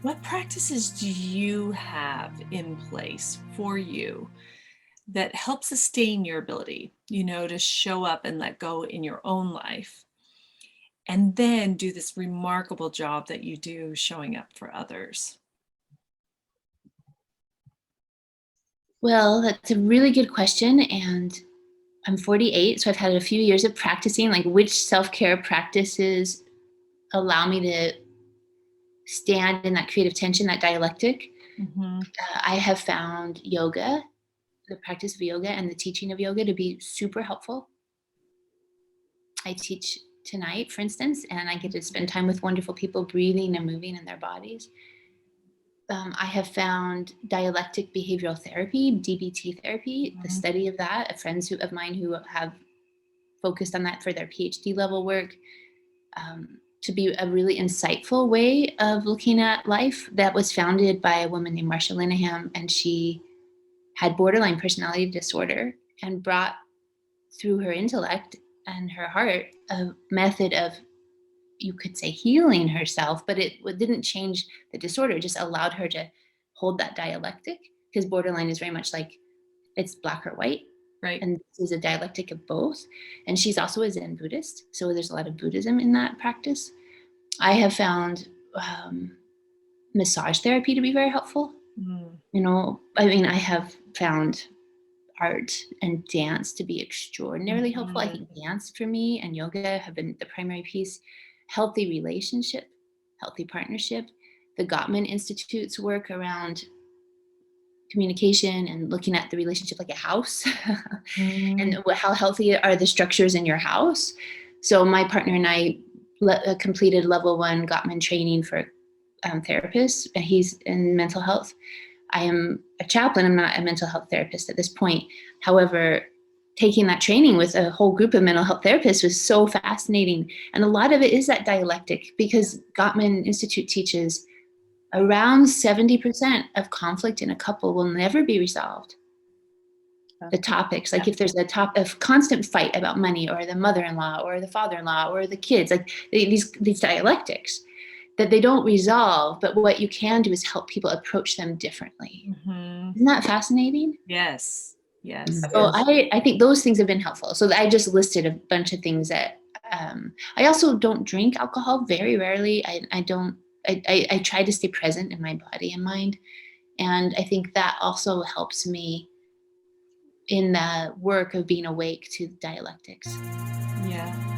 What practices do you have in place for you that help sustain your ability, to show up and let go in your own life, and then do this remarkable job that you do showing up for others? Well, that's a really good question. And I'm 48, so I've had a few years of practicing, like which self care practices allow me to stand in that creative tension, that dialectic. Mhm. I have found yoga, the practice of yoga and the teaching of yoga to be super helpful. I teach tonight, for instance, and I get to spend time with wonderful people breathing and moving in their bodies. I have found dialectic behavioral therapy, DBT therapy, the Mhm. study of that. Friends of mine who have focused on that for their PhD level work, to be a really insightful way of looking at life. That was founded by a woman named Marsha Linehan, and she had borderline personality disorder and brought through her intellect and her heart a method of, you could say, healing herself, but it didn't change the disorder. It just allowed her to hold that dialectic, because borderline is very much like it's black or white. Right. And this is a dialectic of both. And she's also a Zen Buddhist. So there's a lot of Buddhism in that practice. I have found massage therapy to be very helpful. Mm. I mean, I have found art and dance to be extraordinarily helpful. I Mhm. think dance for me and yoga have been the primary piece. Healthy relationship, healthy partnership. The Gottman Institute's work around communication and looking at the relationship like a house and Mm. how healthy are the structures in your house. So my partner and I completed level 1 Gottman training for therapists, and he's in mental health. I am a chaplain. I'm not a mental health therapist at this point. However, taking that training with a whole group of mental health therapists was so fascinating. And a lot of it is that dialectic, because Gottman Institute teaches around 70% of conflict in a couple will never be resolved. The topics, Yeah. like if there's a of constant fight about money or the mother-in-law or the father-in-law or the kids, like these dialectics that they don't resolve, but what you can do is help people approach them differently. Mhm. Isn't that fascinating? Yes. Yes, So yes. I think those things have been helpful. So I just listed a bunch of things that I also don't drink alcohol, very rarely. I don't. I try to stay present in my body and mind, and I think that also helps me in the work of being awake to dialectics. Yeah.